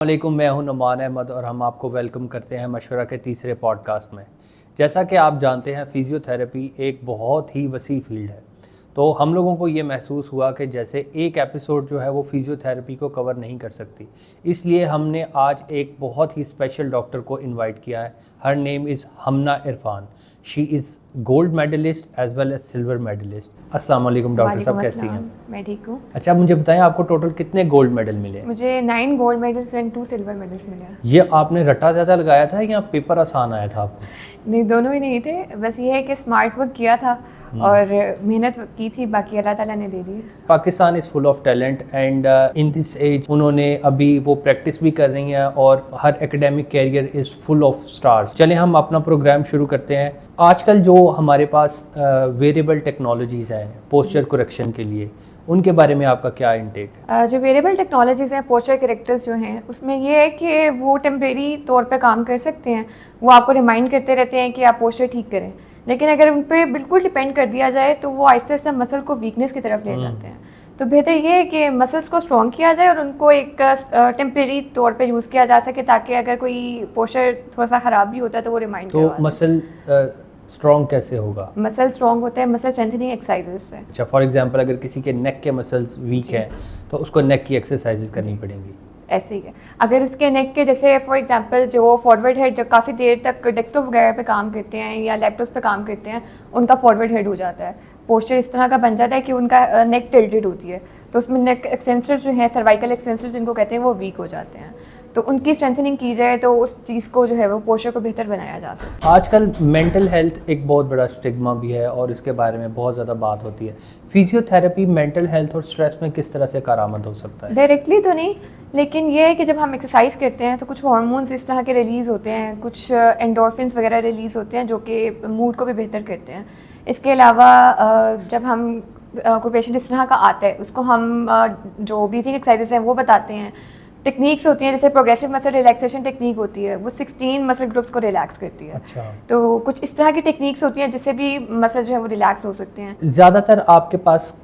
वालेकुम, मैं हूं नुमान अहमद और हम आपको वेलकम करते हैं मशवरा के तीसरे पॉडकास्ट में। जैसा कि आप जानते हैं, फिज़ियोथेरेपी एक बहुत ही वसी फील्ड है। तो हम लोगों को ये महसूस हुआ कि जैसे एक एपिसोड जो है वो फिज़ियोथेरेपी को कवर नहीं कर सकती, इसलिए हमने आज एक बहुत ही स्पेशल डॉक्टर को इनवाइट किया है। Her name is Hamna Irfan. She is gold medallist as well as silver medallist. अस्सलाम वालेकुम डॉक्टर साहब, कैसी हैं? मैं ठीक हूँ। अच्छा, मुझे बताएं आपको टोटल कितने गोल्ड मेडल मिले? मुझे 9 gold medals and 2 silver medals मिले। ये आपने रट्टा ज़्यादा लगाया था या पेपर आसान आया था आपको? नहीं, दोनों ही नहीं थे। बस ये है कि स्मार्ट वर्क किया था और मेहनत की थी, बाकी अल्लाह ताला ने दे दी। Pakistan is full of talent and in this age उन्होंने अभी वो प्रैक्टिस भी कर रही हैं और हर academic career is full of stars. चलें हम अपना प्रोग्राम शुरू करते हैं। आजकल जो हमारे पास वेरिएबल टेक्नोलॉजीज़ हैं पोस्चर करेक्शन के लिए, उनके बारे में आपका क्या इंटेक है? जो वेरिएबल टेक्नोलॉजीज़ हैं, पोस्चर करेक्टर्स जो हैं, उसमें ये है कि वो टेम्परेरी तौर पे काम कर सकते हैं। वो आपको रिमाइंड करते रहते हैं कि आप पोस्चर ठीक करें, लेकिन अगर उन पर बिल्कुल डिपेंड कर दिया जाए तो वो आहिस्ता आहिस्ता मसल को वीकनेस की तरफ ले जाते हैं। तो बेहतर ये है कि मसल्स को स्ट्रॉन्ग किया जाए और उनको एक टेम्परेरी तौर पे यूज़ किया जा सके, ताकि अगर कोई पोस्चर थोड़ा सा ख़राब भी होता है तो वो रिमाइंड तो मसल स्ट्रॉन्ग कैसे होगा? मसल स्ट्रॉन्ग होते हैं मसल स्ट्रेंथनिंग एक्सरसाइजेज से। अच्छा, फॉर एग्जांपल अगर किसी के नेक के मसल्स वीक हैं तो उसको नेक की एक्सरसाइजेज करनी पड़ेंगी। ऐसे ही है। अगर उसके नेक के जैसे फॉर एग्जांपल जो फॉरवर्ड हेड जो काफ़ी देर तक डेस्कटॉप वगैरह पे काम करते हैं या लैपटॉप पे काम करते हैं, उनका फॉरवर्ड हेड हो जाता है। पोस्चर इस तरह का बन जाता है कि उनका नेक टिल्टेड होती है, तो उसमें नेक एक्सटेंसर जो है, सर्वाइकल एक्सटेंसर जिनको कहते हैं, वो वीक हो जाते हैं। तो उनकी स्ट्रेंथनिंग की जाए तो उस चीज़ को जो है वो पोस्चर को बेहतर बनाया जा सकता है। आजकल मेंटल हेल्थ एक बहुत बड़ा स्टिग्मा भी है और इसके बारे में बहुत ज़्यादा बात होती है। फिजियोथेरेपी मेंटल हेल्थ और स्ट्रेस में किस तरह से कारआमद हो सकता है? डायरेक्टली तो नहीं, लेकिन ये है कि जब हम एक्सरसाइज करते हैं तो कुछ हार्मोन्स इस तरह के रिलीज़ होते हैं, कुछ एंडोर्फिन्स वगैरह रिलीज़ होते हैं जो कि मूड को भी बेहतर करते हैं। इसके अलावा जब हम कोई पेशेंट इस तरह का आता है, उसको हम जो ब्रीथिंग एक्सरसाइजेज हैं वो बताते हैं। टेक्निक्स होती हैं, जैसे प्रोग्रेसिव मसल रिलैक्सेशन टेक्निक होती है, वो 16 मसल ग्रुप्स को रिलैक्स करती है। अच्छा। तो कुछ इस तरह की टेक्निक्स होती हैं जिससे भी मसल जो है वो रिलैक्स हो सकते हैं। ज़्यादातर आपके पास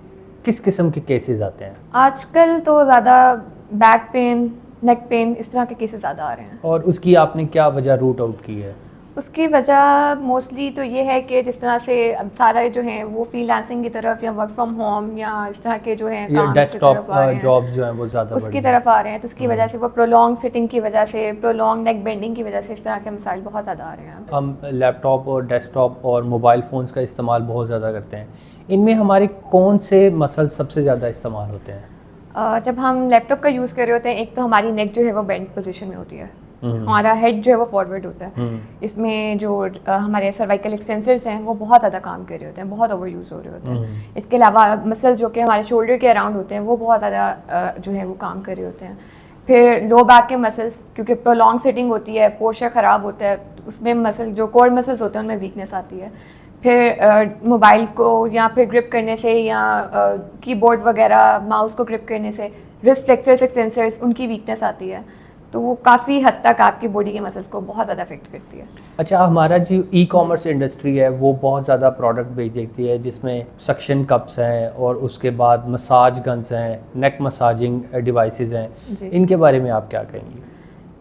किस किस्म के केसेस आते हैं? आजकल तो ज़्यादा बैक पेन, नेक पेन, इस तरह के केसेस ज़्यादा आ रहे हैं। और उसकी आपने क्या वजह रूट आउट की है? उसकी वजह मोस्टली तो ये है कि जिस तरह से अब सारा जो है वो फ्रीलांसिंग की तरफ या वर्क फ्रॉम होम या इस तरह के जो है काम डेस्कटॉप जॉब्स जो हैं वो ज़्यादा उसकी तरफ आ रहे हैं, तो उसकी वजह से वो प्रोलॉन्ग सिटिंग की वजह से, प्रोलॉन्ग नेक बेंडिंग की वजह से इस तरह के मसाइल बहुत ज़्यादा आ रहे हैं। हम लैपटॉप और डेस्कटॉप और मोबाइल फ़ोन्स का इस्तेमाल बहुत ज़्यादा करते हैं। इनमें हमारे कौन से मसल सबसे ज़्यादा इस्तेमाल होते हैं? जब हम लैपटॉप का यूज़ कर रहे होते हैं, एक तो हमारी नेक जो है वो बेंड पोजीशन में होती है, हमारा हेड जो है वो फॉरवर्ड होता है। इसमें जो हमारे सर्वाइकल एक्सटेंसर्स हैं वो बहुत ज़्यादा काम कर रहे होते हैं, बहुत ओवर यूज़ हो रहे होते हैं। इसके अलावा मसल जो कि हमारे शोल्डर के अराउंड होते हैं वो बहुत ज़्यादा जो है वो काम कर रहे होते हैं। फिर लो बैक के मसल्स, क्योंकि प्रोलॉन्ग सिटिंग होती है, पोस्चर ख़राब होता है, उसमें मसल जो कोर मसल्स होते हैं उनमें वीकनेस आती है। फिर मोबाइल को या फिर ग्रिप करने से या कीबोर्ड वगैरह माउस को ग्रिप करने से रिस्ट फ्लेक्सर्स एक्सटेंसर्स उनकी वीकनेस आती है, तो वो काफ़ी हद तक आपकी बॉडी के मसल्स को बहुत ज़्यादा अफेक्ट करती है। अच्छा, हमारा जो ई कॉमर्स इंडस्ट्री है वो बहुत ज़्यादा प्रोडक्ट बेच देती है, जिसमें सक्शन कप्स हैं और उसके बाद मसाज गन्स हैं, नेक मसाजिंग डिवाइसेस हैं। इनके बारे में आप क्या कहेंगी?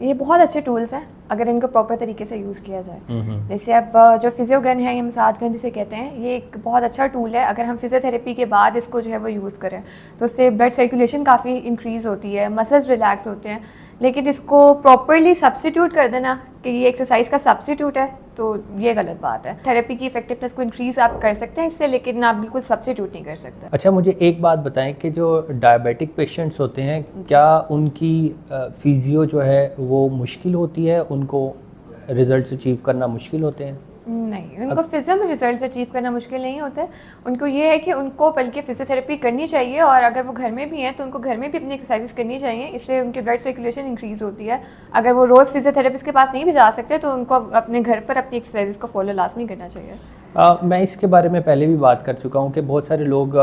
ये बहुत अच्छे टूल्स हैं अगर इनको प्रॉपर तरीके से यूज़ किया जाए। जैसे अब जो फिजियो गन है या मसाज गन जिसे कहते हैं, ये एक बहुत अच्छा टूल है। अगर हम फिजियोथेरेपी के बाद इसको जो है वो यूज़ करें तो उससे ब्लड सर्कुलेशन काफ़ी इंक्रीज़ होती है, मसल्स रिलैक्स होते हैं। लेकिन इसको प्रॉपरली सब्स्टिट्यूट कर देना कि ये एक्सरसाइज का सब्स्टिट्यूट है, तो ये गलत बात है। थेरेपी की इफेक्टिवनेस को इंक्रीज़ आप कर सकते हैं इससे, लेकिन आप बिल्कुल सब्स्टिट्यूट नहीं कर सकते। अच्छा, मुझे एक बात बताएं कि जो डायबिटिक पेशेंट्स होते हैं, क्या उनकी फिजियो जो है वो मुश्किल होती है, उनको रिजल्ट्स अचीव करना मुश्किल होते हैं? नहीं, उनको फिजियो में रिजल्ट्स अचीव करना मुश्किल नहीं होता है। उनको ये है कि उनको बल्कि फिजियोथेरेपी करनी चाहिए, और अगर वो घर में भी हैं तो उनको घर में भी अपनी एक्सरसाइज करनी चाहिए, इससे उनकी ब्लड सर्कुलेशन इंक्रीज़ होती है। अगर वो रोज़ फिजियोथेरेपिस्ट के पास नहीं भी जा सकते तो उनको अपने घर पर अपनी एक्सरसाइज को फॉलो लाजमी करना चाहिए। मैं इसके बारे में पहले भी बात कर चुका हूँ कि बहुत सारे लोग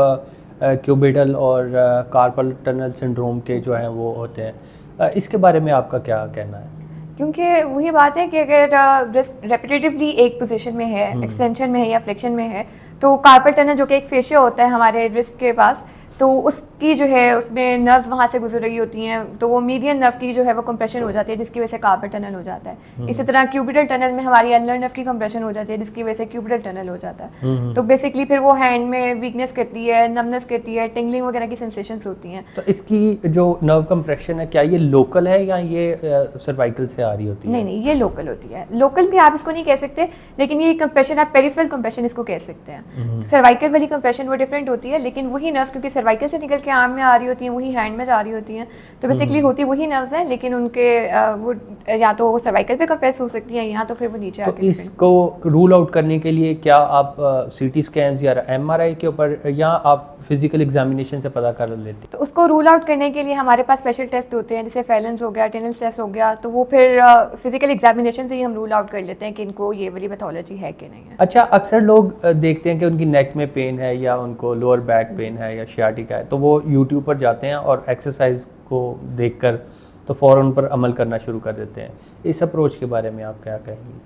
क्यूबिडल और कार्पल टनल सिंड्रोम के जो हैं वो होते हैं। इसके बारे में आपका क्या कहना है? क्योंकि वही बात है कि अगर रिस्ट रेपिटेटिवली एक पोजीशन में है, एक्सटेंशन में है या फ्लेक्शन में है, तो कार्पल टनल जो कि एक फेशिया होता है हमारे रिस्ट के पास, तो उसकी जो है उसमें नर्व्स वहाँ से गुजर रही होती हैं, तो वो मीडियन नर्व की जो है वो कंप्रेशन हो जाती है, जिसकी वजह से कार्पल टनल हो जाता है। इसी तरह क्यूबिटल टनल में हमारी अल्नर नर्व की कंप्रेशन हो जाती है, जिसकी वजह से क्यूबिटल टनल हो जाता है। तो बेसिकली फिर वो हैंड में वीकनेस करती है, नमनेस करती है, टिंगलिंग वगैरह की सेंसेशंस होती हैं। तो इसकी जो नर्व कंप्रेशन है, क्या ये लोकल है या ये सर्वाइकल से आ रही होती है? नहीं, ये लोकल होती है। लोकल भी आप इसको नहीं कह सकते, लेकिन ये कंप्रेशन आप पेरिफेरल कंप्रेशन इसको कह सकते हैं। सर्वाइकल वाली कंप्रेशन वो डिफरेंट होती है, लेकिन वही नर्व्स क्योंकि सर्वाइकल से निकल के आर्म में आ रही होती हैं, वही हैंड में जा रही होती हैं, तो बेसिकली होती वही नर्व्स हैं, लेकिन उनके वो या तो वो सर्वाइकल पे कंप्रेस हो सकती हैं या तो फिर वो नीचे तो इसको रूल आउट करने के लिए क्या आप सीटी स्कैन्स या एमआरआई के ऊपर या आप फिजिकल एग्जामिनेशन से पता कर लेते हैं? तो उसको रूल आउट करने के लिए हमारे पास स्पेशल टेस्ट होते हैं, जैसे फैलेंस हो गया, टेनल्स टेस्ट हो गया, तो वो फिर फिजिकल एग्जामिनेशन से ही हम रूल आउट कर लेते हैं कि इनको ये वाली पैथोलॉजी है कि नहीं है। अच्छा, अक्सर लोग देखते हैं कि उनकी नेक में पेन है या उनको लोअर बैक पेन है या शियाटिका है, तो वो यूट्यूब पर जाते हैं और एक्सरसाइज को देखकर तो फ़ौरन पर अमल करना शुरू कर देते हैं। इस अप्रोच के बारे में आप क्या कहेंगी?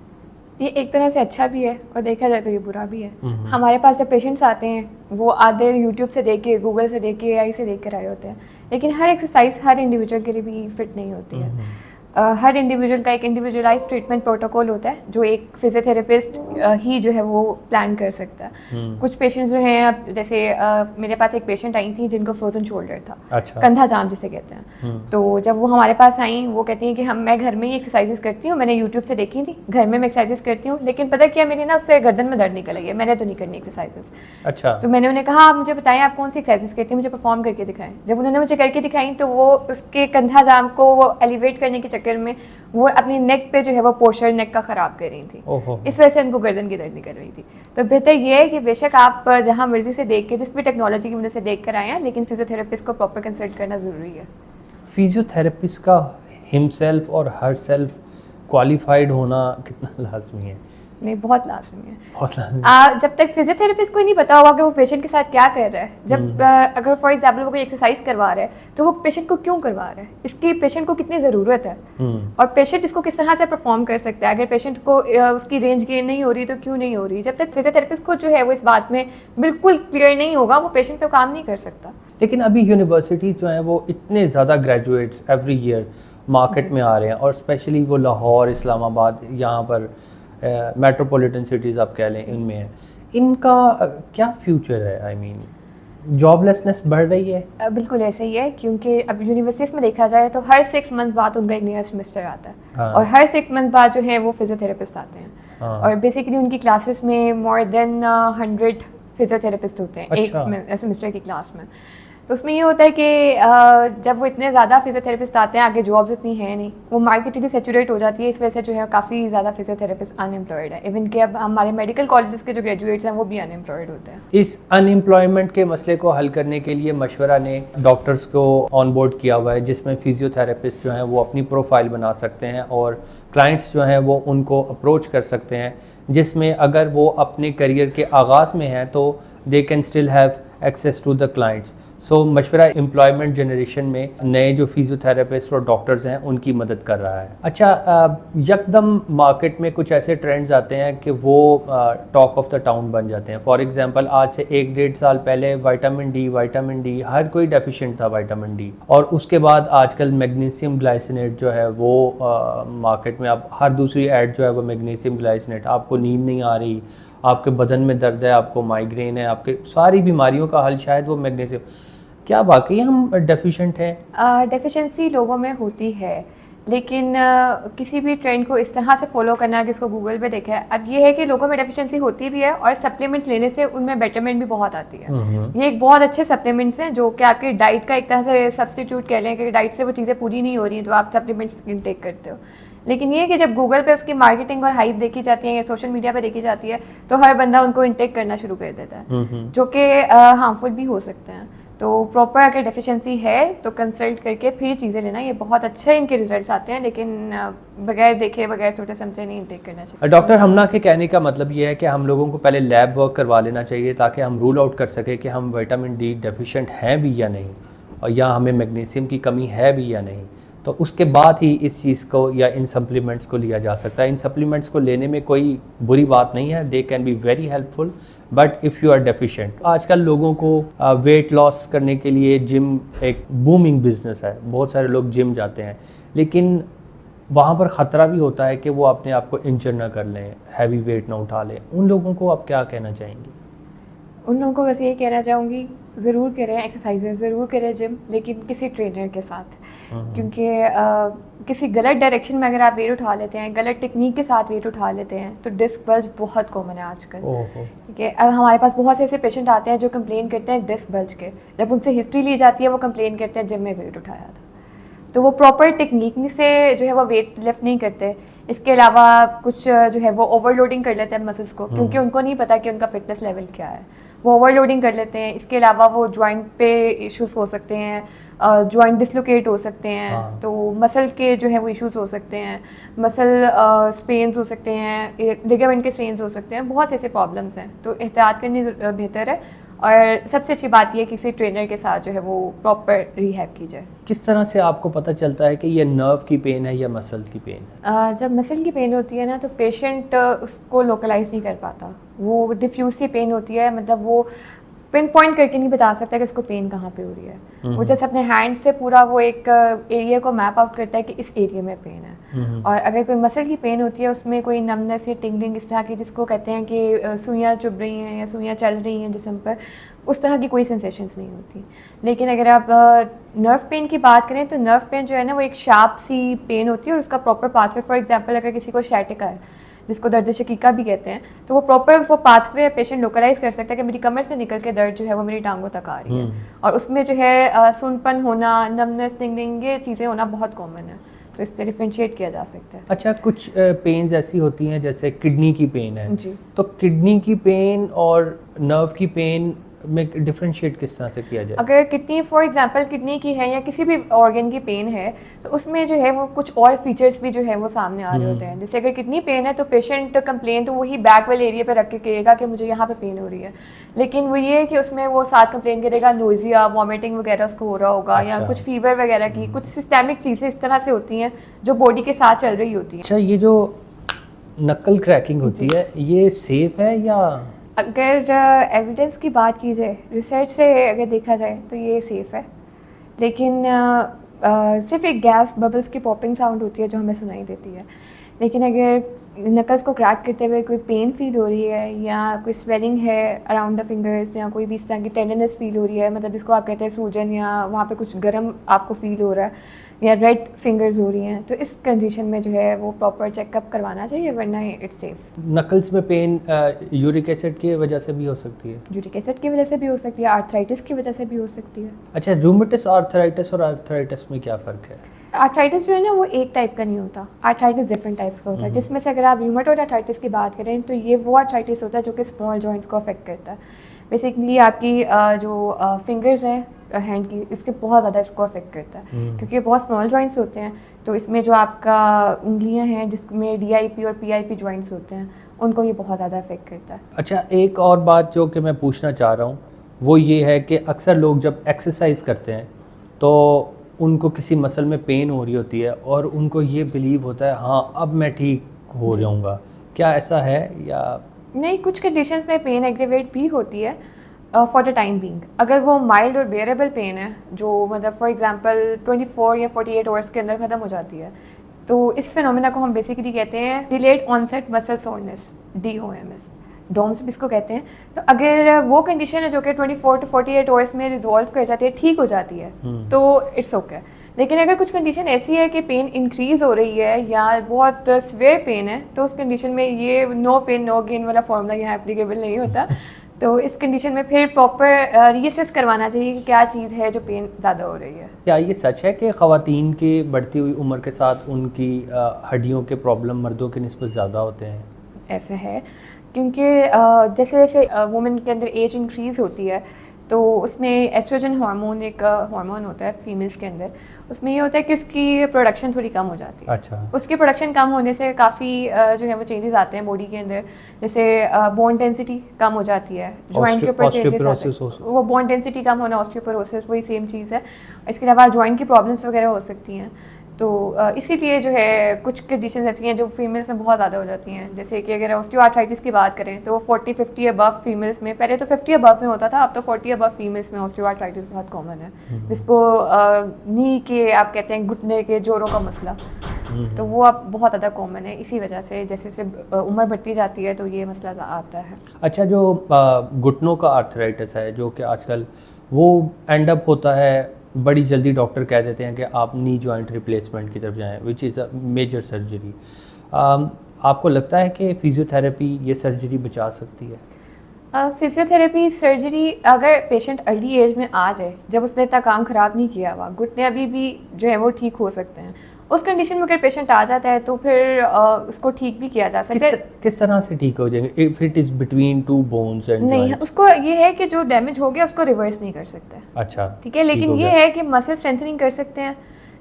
ये एक तरह से अच्छा भी है और देखा जाए तो ये बुरा भी है। हमारे पास जब पेशेंट्स आते हैं वो आधे यूट्यूब से देख के, गूगल से देख के, एआई से देख कर आए होते हैं, लेकिन हर एक्सरसाइज हर इंडिविजुअल के लिए भी फिट नहीं होती है। हर इंडिविजुअल का एक इंडिविजुअलाइज ट्रीटमेंट प्रोटोकॉल होता है जो एक फिजियोथेरेपिस्ट ही जो है वो प्लान कर सकता है। कुछ पेशेंट्स जो हैं, अब जैसे मेरे पास एक पेशेंट आई थी जिनको फ्रोजन शोल्डर था, अच्छा। कंधा जाम जिसे कहते हैं। तो जब वो हमारे पास आई, वो कहती हैं कि मैं घर में ही एक्सरसाइजेस करती हूँ, मैंने यूट्यूब से देखी थी, घर में मैं एक्सरसाइजेस करती हूँ, लेकिन पता क्या मेरी ना उससे गर्दन में दर्द निकल गई है, मैंने तो नहीं करनी एक्सरसाइजेस। अच्छा। तो मैंने उन्हें कहा आप मुझे बताएं आप कौन सी एक्सरसाइजेस करती हैं, मुझे परफॉर्म करके दिखाएं। जब उन्होंने मुझे करके दिखाई तो वो उसके कंधा जाम को वो एलिवेट करने के चक्कर में वो अपनी नेक पे जो है वो पोस्चर नेक का ख़राब कर रही थी, इस वजह से उनको गर्दन की दर्द निकल रही थी। तो बेहतर ये है कि बेशक आप जहाँ मर्जी से देख के, जिस भी टेक्नोलॉजी की मदद से देख कर आए हैं, लेकिन फिजियोथेरेपिस्ट को प्रॉपर कंसल्ट करना ज़रूरी है। फिजियोथेरेपिस्ट का हिमसेल्फ और हर सेल्फ क्वालिफाइड होना कितना लाजमी है? नहीं, बहुत लाजमी है। बहुत लाजमी। जब तक फिजियोथेरेपिस्ट को ही नहीं पता होगा कि वो पेशेंट के साथ क्या कर रहा है, जब अगर फॉर एग्जाम्पल वो कोई एक्सरसाइज करवा रहा है तो वो पेशेंट को क्यों करवा रहा है, इसकी पेशेंट को कितनी ज़रूरत है और पेशेंट इसको किस तरह से परफॉर्म कर सकता है। अगर पेशेंट को उसकी रेंज गेन नहीं हो रही तो क्यों नहीं हो रही, जब तक फिजियोथेरेपिस्ट को जो है वो इस बात में बिल्कुल क्लियर नहीं होगा वो पेशेंट पे काम नहीं कर सकता। लेकिन अभी यूनिवर्सिटीज़ जो हैं वो इतने ज़्यादा ग्रेजुएट्स एवरी ईयर मार्केट में आ रहे हैं, और स्पेशली वो लाहौर, इस्लामाबाद, यहाँ पर मेट्रोपॉलिटन सिटीज़ आप कह लें, इनमें है, इनका क्या फ्यूचर है? आई मीन जॉबलेसनेस बढ़ रही है? बिल्कुल ऐसे ही है, क्योंकि अब यूनिवर्सिटीज़ में देखा जाए तो हर 6 मंथ बाद उनका एक नया सेमेस्टर आता है। हाँ। और हर 6 मंथ बाद जो है वो फिजियोथेरेपिस्ट आते हैं। हाँ। और बेसिकली उनकी क्लासेस में मोर देन 100 फिजियोथेरेपिस्ट होते हैं। अच्छा। एक सेमेस्टर की क्लास में। तो उसमें ये होता है कि जब वो इतने ज़्यादा फिजियोथेरेपिस्ट आते हैं, आगे जॉब्स इतनी है नहीं, वो मार्केट इतनी सेचुरेट हो जाती है, इस वजह से जो है काफ़ी ज़्यादा फिजियोथेरेपिस्ट अनएम्प्लॉयड है। इवन कि अब हमारे मेडिकल कॉलेजेस के जो ग्रेजुएट्स हैं वो भी अनएम्प्लॉयड होते हैं। इस अनएम्प्लॉयमेंट के मसले को हल करने के लिए मशवरा ने डॉक्टर्स को ऑन बोर्ड किया हुआ है, जिसमें फिजियोथेरेपिस्ट जो हैं वो अपनी प्रोफाइल बना सकते हैं और क्लाइंट्स जो हैं वो उनको अप्रोच कर सकते हैं, जिसमें अगर वो अपने करियर के आगाज़ में हैं तो they can still have access to the clients. So मशवरा एम्प्लॉयमेंट जनरेशन में नए जो फिजियोथेरेपिस्ट और डॉक्टर्स हैं उनकी मदद कर रहा है। अच्छा, यकदम मार्केट में कुछ ऐसे ट्रेंड्स आते हैं कि वो टॉक ऑफ द टाउन बन जाते हैं। फॉर एग्जांपल, आज से 1-1.5 साल पहले विटामिन डी हर कोई डेफिशिएंट था विटामिन डी, और उसके बाद आजकल मैग्नीशियम ग्लाइसिनेट जो है वो मार्केट में अब हर दूसरी ऐड जो है वो मैग्नीशियम ग्लाइसिनेट, आपको नींद नहीं आ रही, आपके बदन में दर्द है, आपको माइग्रेन है, आपके सारी बीमारियों का हल शायद वो मैग्नीशियम। क्या वाकई हम डेफिशिएंट हैं? डेफिशिएंसी लोगों में होती है, लेकिन किसी भी ट्रेंड को इस तरह से फॉलो करना कि इसको गूगल पे देखा है। अब ये है कि लोगों में डेफिशिएंसी होती भी है और सप्लीमेंट्स लेने से उनमें बेटरमेंट भी बहुत आती है। ये एक बहुत अच्छे सप्लीमेंट्स हैं जो कि आपकी डाइट का एक तरह से सब्सटीट्यूट कह लें कि डाइट से वो चीज़ें पूरी नहीं हो रही तो आप सप्लीमेंट्स इनटेक करते हो। लेकिन ये कि जब गूगल पे उसकी मार्केटिंग और हाइप देखी जाती है या सोशल मीडिया पे देखी जाती है तो हर बंदा उनको इनटेक करना शुरू कर देता है, जो कि हार्मफुल भी हो सकते हैं। तो प्रॉपर अगर डेफिशिएंसी है तो कंसल्ट करके फिर चीज़ें लेना, ये बहुत अच्छे इनके रिजल्ट्स आते हैं, लेकिन बगैर देखे बगैर सोचे समझे नहीं इनटेक करना चाहिए। डॉक्टर हमना के कहने का मतलब ये है कि हम लोगों को पहले लैब वर्क करवा लेना चाहिए ताकि हम रूल आउट कर सके कि हम विटामिन डी डेफिशिएंट हैं भी या नहीं, और या हमें मैग्नीशियम की कमी है भी या नहीं। तो उसके बाद ही इस चीज़ को या इन सप्लीमेंट्स को लिया जा सकता है। इन सप्लीमेंट्स को लेने में कोई बुरी बात नहीं है, they can be very helpful, but if you are deficient. आजकल लोगों को वेट लॉस करने के लिए जिम एक बूमिंग बिजनेस है, बहुत सारे लोग जिम जाते हैं, लेकिन वहाँ पर ख़तरा भी होता है कि वो अपने आप को इंजर ना कर लें, हैवी वेट ना उठा लें। उन लोगों को आप क्या कहना चाहेंगी? उन लोगों को बस ये कहना चाहूँगी, ज़रूर करें एक्सरसाइजेज, ज़रूर करें जिम, लेकिन किसी ट्रेनर के साथ। क्योंकि किसी गलत डायरेक्शन में अगर आप वेट उठा लेते हैं, गलत टेक्निक के साथ वेट उठा लेते हैं, तो डिस्क बल्ज बहुत कॉमन है आजकल। ठीक है, अब हमारे पास बहुत से ऐसे पेशेंट आते हैं जो कंप्लेन करते हैं डिस्क बल्ज के। जब उनसे हिस्ट्री ली जाती है, वो कंप्लेन करते हैं जिम में वेट उठाया था। तो वो प्रॉपर टेक्निक से जो है वो वेट लिफ्ट नहीं करते। इसके अलावा कुछ जो है वो ओवरलोडिंग कर लेते हैं मसल्स को, क्योंकि उनको नहीं पता कि उनका फिटनेस लेवल क्या है। वो ओवरलोडिंग कर लेते हैं। इसके अलावा वो जॉइंट पे इश्यूज हो सकते हैं, जॉइंट डिसलोकेट हो सकते हैं। तो मसल के जो है वो इश्यूज हो सकते हैं, मसल स्ट्रेन्स हो सकते हैं, लिगामेंट के स्ट्रेन्स हो सकते हैं, बहुत से ऐसे प्रॉब्लम्स हैं। तो एहतियात करनी बेहतर है, और सबसे अच्छी बात यह है किसी ट्रेनर के साथ जो है वो प्रॉपर रिहैब की जाए। किस तरह से आपको पता चलता है कि ये नर्व की पेन है या मसल की पेन है? जब मसल की पेन होती है ना, तो पेशेंट उसको लोकलाइज नहीं कर पाता। वो डिफ्यूज सी पेन होती है, मतलब वो पिन पॉइंट करके नहीं बता सकता कि इसको पेन कहाँ पे हो रही है। वो जैसे अपने हैंड से पूरा वो एक एरिया को मैप आउट करता है कि इस एरिया में पेन है। और अगर कोई मसल की पेन होती है, उसमें कोई नमनेस या टिंगलिंग इस तरह की, जिसको कहते हैं कि सुइयाँ चुभ रही हैं या सुइयाँ चल रही हैं जिस्म पर, उस तरह की कोई सेंसेशंस नहीं होती। लेकिन अगर आप नर्व पेन की बात करें, तो नर्व पेन जो है ना, वो एक शार्प सी पेन होती है, और उसका प्रॉपर पाथवे, फॉर एग्जांपल अगर किसी को सciatica है, जिसको दर्द शकीका भी कहते हैं, तो वो प्रॉपर वो पाथवे पेशेंट लोकलाइज कर सकता है कि मेरी कमर से निकल के दर्द जो है वो मेरी टांगों तक आ रही है। और उसमें जो है सुनपन होना, नमनेस, टिंगलिंग, ये चीज़ें होना बहुत कॉमन है। तो इससे डिफ्रेंशिएट किया जा सकता है। अच्छा, कुछ पेन्स ऐसी होती हैं जैसे किडनी की पेन है जी। तो किडनी की पेन और नर्व की पेन में डिफ्रेंशिएट किस तरह से किया जाए? अगर किडनी, फॉर एग्जांपल किडनी की है या किसी भी ऑर्गन की पेन है, तो उसमें जो है वो कुछ और फीचर्स भी जो है वो सामने आ रहे होते हैं। जैसे अगर किडनी पेन है, तो पेशेंट कंप्लेन तो वही बैक वाले एरिया पे रख के कहेगा कि मुझे यहाँ पे पेन हो रही है, लेकिन वो ये है कि उसमें वो साथ कंप्लेन करेगा नोजिया, वॉमिटिंग वगैरह उसको हो रहा होगा। अच्छा। या कुछ फीवर वगैरह की कुछ सिस्टेमिक चीज़ें इस तरह से होती हैं जो बॉडी के साथ चल रही होती हैं। अच्छा, ये जो नकल क्रैकिंग होती है, ये सेफ है या? अगर एविडेंस की बात की जाए, रिसर्च से अगर देखा जाए, तो ये सेफ़ है। लेकिन सिर्फ एक गैस बबल्स की पॉपिंग साउंड होती है जो हमें सुनाई देती है। लेकिन अगर नकल्स को क्रैक करते हुए कोई पेन फील हो रही है, या कोई स्वेलिंग है अराउंड द फिंगर्स, या कोई भी इस तरह की टेंडरनेस फील हो रही है, मतलब जिसको आप कहते हैं सूजन, या वहाँ पे कुछ गर्म आपको फील हो रहा है, या रेड फिंगर्स हो रही हैं, तो इस कंडीशन में जो है वो प्रॉपर चेकअप करवाना चाहिए, वरना इट्स सेफ। नकल्स में पेन यूरिक एसिड की वजह से भी हो सकती है? यूरिक एसिड की वजह से भी हो सकती है, आर्थराइटिस की वजह से भी हो सकती है। अच्छा, रूमेटिस आर्थराइटिस और आर्थराइटिस में क्या फ़र्क है? आर्थराइटिस जो है ना, वो एक टाइप का नहीं होता। आर्थराइटिस डिफरेंट टाइप्स का होता है, जिसमें से अगर आप रूमेटॉइड आर्थराइटिस की बात करें, तो ये वो आर्थराइटिस होता है जो कि स्मॉल जॉइंट्स को अफेक्ट करता है। बेसिकली आपकी जो फिंगर्स हैं हैंड की, इसके बहुत ज़्यादा इसको अफेक्ट करता है, क्योंकि बहुत स्मॉल जॉइंट्स होते हैं। तो इसमें जो आपका उंगलियां हैं, जिसमें DIP और PIP जॉइंट्स होते हैं, उनको ये बहुत ज़्यादा अफेक्ट करता है। अच्छा, एक और बात जो कि मैं पूछना चाह रहा हूँ वो ये है कि अक्सर लोग जब एक्सरसाइज करते हैं तो उनको किसी मसल में पेन हो रही होती है, और उनको ये बिलीव होता है हाँ अब मैं ठीक हो जाऊँगा। क्या ऐसा है या नहीं? कुछ कंडीशंस में पेन एग्रीवेट भी होती है फॉर द टाइम बीइंग। अगर वो माइल्ड और बेयरेबल पेन है, जो मतलब फॉर एग्जांपल 24 या 48 आवर्स के अंदर ख़त्म हो जाती है, तो इस फिनोमेना को हम बेसिकली कहते हैं delayed onset muscle soreness, DOMS, DOMS भी इसको कहते हैं। तो अगर वो कंडीशन है जो कि 24 to 48 आवर्स में रिजॉल्व कर जाती है, ठीक हो जाती है, तो इट्स ओके। लेकिन अगर कुछ कंडीशन ऐसी है कि पेन इंक्रीज़ हो रही है या बहुत स्वेयर पेन है, तो उस कंडीशन में ये नो पेन नो गेन वाला फॉर्मूला यहाँ एप्लीकेबल नहीं होता। तो इस कंडीशन में फिर प्रॉपर रीअसेस करवाना चाहिए कि क्या चीज़ है जो पेन ज़्यादा हो रही है। क्या ये सच है कि ख़वातीन की बढ़ती हुई उम्र के साथ उनकी हड्डियों के प्रॉब्लम मर्दों के निस्बत ज़्यादा होते हैं? ऐसा है, क्योंकि जैसे जैसे वुमेन के अंदर एज इंक्रीज़ होती है, तो उसमें एस्ट्रोजन हार्मोन एक हार्मोन होता है फीमेल्स के अंदर, उसमें ये होता है कि उसकी प्रोडक्शन थोड़ी कम हो जाती है। अच्छा। उसकी प्रोडक्शन कम होने से काफ़ी जो है वो चेंजेस आते हैं बॉडी के अंदर, जैसे बोन डेंसिटी कम हो जाती है, जॉइंट के ऊपर चेंजेस आते हैं, वो बोन डेंसिटी कम होना, ऑस्टियोपोरोसिस वही सेम चीज़ है। इसके अलावा जॉइंट की प्रॉब्लम्स वगैरह हो सकती हैं। तो इसीलिए जो है कुछ कंडीशंस ऐसी हैं जो फीमेल्स में बहुत ज़्यादा हो जाती हैं, जैसे कि अगर ऑस्टियोआर्थराइटिस की बात करें तो वो 40-50 अबव फीमेल्स में, पहले तो 50 अबव में होता था, अब तो 40 अबव फीमेल्स में ऑस्टियोआर्थराइटिस बहुत कॉमन है, जिसको नी के आप कहते हैं घुटने के जोड़ों का मसला, तो वो अब बहुत ज़्यादा कॉमन है। इसी वजह से जैसे जैसे उम्र बढ़ती जाती है तो ये मसला आता है। अच्छा, जो घुटनों का आर्थराइटिस है जो कि आजकल वो एंड अप होता है, बड़ी जल्दी डॉक्टर कह देते हैं कि आप नी जॉइंट रिप्लेसमेंट की तरफ जाएं, which is a major surgery. आपको लगता है कि फिजियोथेरेपी ये सर्जरी बचा सकती है? फिजियोथेरेपी सर्जरी अगर पेशेंट अर्ली एज में आ जाए, जब उसने इतना काम ख़राब नहीं किया हुआ, घुटने अभी भी जो है वो ठीक हो सकते हैं, उस कंडीशन में अगर पेशेंट आ जाता है तो फिर उसको ठीक भी किया जा सकता है। किस तरह से ठीक हो जाएंगे? If it is between two bones and नहीं, उसको ये है कि जो डैमेज हो गया उसको रिवर्स नहीं कर सकते। अच्छा, ठीक है, लेकिन ये है कि मसल स्ट्रेंथनिंग कर सकते हैं।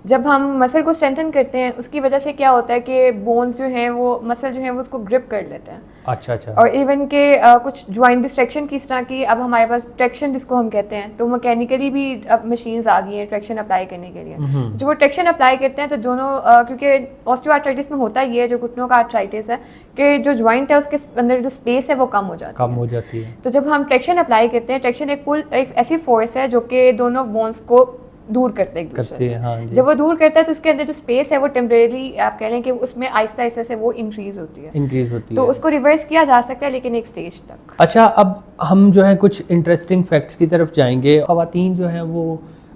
जब हम मसल को स्ट्रेंथन करते हैं उसकी वजह से क्या होता है कि बोन्स जो हैं वो मसल जो है वो उसको ग्रिप कर लेते हैं। अच्छा अच्छा। और इवन के कुछ ज्वाइंट डिस्ट्रैक्शन की तरह की अब हमारे पास ट्रैक्शन जिसको हम कहते हैं, तो मैकेनिकली भी अब मशीन्स आ गई हैं ट्रैक्शन अप्लाई करने के लिए। जो वो ट्रैक्शन अप्लाई करते हैं तो दोनों क्योंकि ऑस्टियोआर्थराइटिस में होता ये है, जो घुटनों का आर्थराइटिस है, कि जो ज्वाइंट है उसके अंदर जो स्पेस है वो कम हो जाती है। तो जब हम ट्रैक्शन अप्लाई करते हैं, ट्रैक्शन एक ऐसी फोर्स है जो कि दोनों बोन्स को दूर करते हैं एक दूसरे से। हाँ, जब वो दूर करता है तो उसके अंदर जो स्पेस है वो टेम्परेरी आप कह लें कि उसमें आहिस्ता आहिस्ता से वो इंक्रीज होती है। तो उसको रिवर्स किया जा सकता है, लेकिन एक स्टेज तक। अच्छा, अब हम जो है कुछ इंटरेस्टिंग फैक्ट्स की तरफ जाएंगे। ख़वातीन जो हैं वो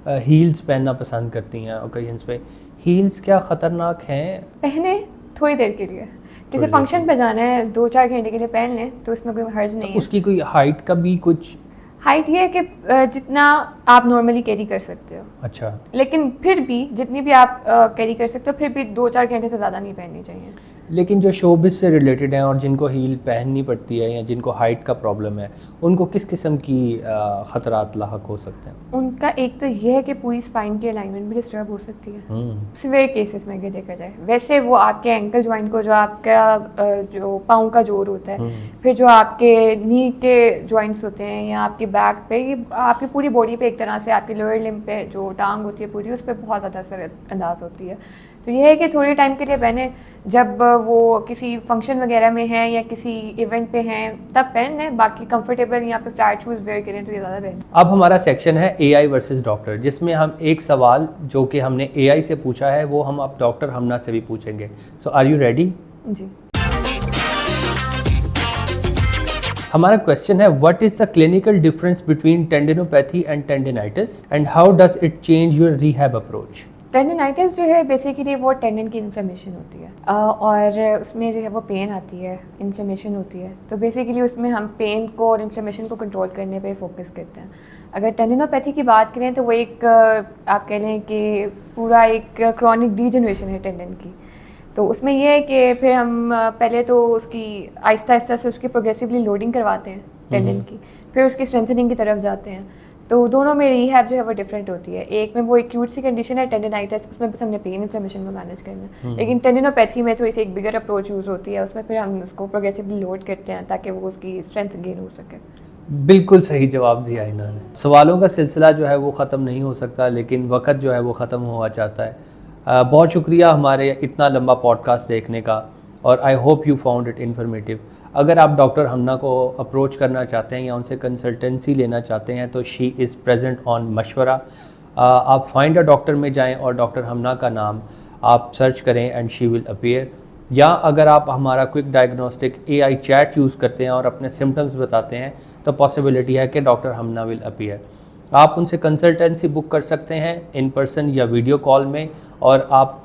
हील्स पहनना पसंद करती हैं ओकेजन्स पे। हील्स क्या ख़तरनाक हैं? पहने थोड़ी देर के लिए, जैसे फंक्शन पे जाना है 2-4 घंटे के लिए पहन लें तो इसमें कोई हर्ज नहीं है। उसकी कोई हाइट का भी कुछ? हाइट ये है कि जितना आप नॉर्मली कैरी कर सकते हो। अच्छा। लेकिन फिर भी जितनी भी आप कैरी कर सकते हो, फिर भी 2-4 घंटे से ज़्यादा नहीं पहननी चाहिए। लेकिन जो शोबिस से रिलेटेड हैं और जिनको हील पहननी पड़ती है या जिनको हाइट का प्रॉब्लम है, उनको किस किस्म की ख़तरात लाहक हो सकते हैं? उनका एक तो ये है कि पूरी स्पाइन की अलाइनमेंट भी डिस्टर्ब हो सकती है सिवियर केसेस में अगर देखा जाए। वैसे वो आपके एंकल जॉइंट को, जो आपका जो पाँव का जोड़ होता है, फिर जो आपके नी के जॉइंट्स होते हैं या आपकी बैक पे, ये आपकी पूरी बॉडी पे एक तरह से आपकी लोअर लिम्ब पे जो टांग होती है पूरी, उस पर बहुत ज़्यादा असर अंदाज होती है। तो ये है कि थोड़े टाइम के लिए पहने, जब वो किसी फंक्शन वगैरह में हैं या किसी इवेंट पे हैं तब पहन लें, बाकी कंफर्टेबल यहाँ पे फ्लैट शूज़ वेयर करें तो ये ज़्यादा बेहतर। अब हमारा सेक्शन है AI वर्सेस डॉक्टर, जिसमें हम एक सवाल जो कि हमने AI से पूछा है वो हम अब डॉक्टर हमना से भी पूछेंगे। सो आर यू रेडी? जी। हमारा क्वेश्चन है, what is the clinical difference between tendinopathy and tendinitis and how does it change your rehab approach? Tendinitis जो है बेसिकली वो टेंडन की इन्फ्लेमेशन होती है और उसमें जो है वो पेन आती है, इन्फ्लेमेशन होती है। तो बेसिकली उसमें हम पेन को और इन्फ्लेमेशन को कंट्रोल करने पे फोकस करते हैं। अगर टेंडिनोपैथी की बात करें तो वो एक आप कह लें कि पूरा एक क्रॉनिक डीजनरेशन है टेंडन की। तो उसमें यह है कि फिर हम पहले तो उसकी आहिस्ता आहिस्ता से उसकी प्रोग्रेसिवली लोडिंग करवाते हैं टेंडन की, फिर उसकी स्ट्रेंथनिंग की तरफ जाते हैं। तो दोनों में रिहैब जो है वो डिफरेंट होती है। एक में वो एक्यूट सी कंडीशन है टेंडिनाइटिस, उसमें बस हमने पेन इन्फ्लेमेशन को मैनेज करना है। लेकिन टेंडिनोपैथी में थोड़ी सी एक बिगर अप्रोच यूज़ होती है, उसमें फिर हम उसको प्रोग्रेसिवली लोड करते हैं ताकि वो उसकी स्ट्रेंथ गेन हो सके। बिल्कुल सही जवाब दिया इन्होंने। सवालों का सिलसिला जो है वो ख़त्म नहीं हो सकता, लेकिन वक्त जो है वो ख़त्म हुआ चाहता है। बहुत शुक्रिया हमारे इतना लंबा पॉडकास्ट देखने का, और I hope you found it informative. अगर आप डॉक्टर हमना को अप्रोच करना चाहते हैं या उनसे कंसल्टेंसी लेना चाहते हैं तो शी इज़ प्रेजेंट ऑन मशवरा। आप फाइंड अ डॉक्टर में जाएं और डॉक्टर हमना का नाम आप सर्च करें एंड शी विल अपीयर। या अगर आप हमारा quick diagnostic AI chat use करते हैं और अपने सिम्टम्स बताते हैं तो पॉसिबिलिटी है कि डॉक्टर हमना विल अपीयर। आप उनसे कंसल्टेंसी बुक कर सकते हैं इन पर्सन या वीडियो कॉल में, और आप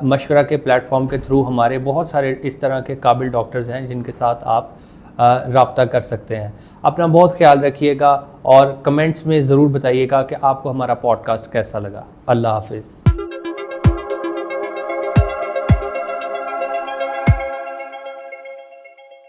मशवरा के प्लेटफॉर्म के थ्रू हमारे बहुत सारे इस तरह के काबिल डॉक्टर्स हैं जिनके साथ आप रब्ता कर सकते हैं। अपना बहुत ख्याल रखिएगा और कमेंट्स में ज़रूर बताइएगा कि आपको हमारा पॉडकास्ट कैसा लगा। अल्लाह हाफिज़।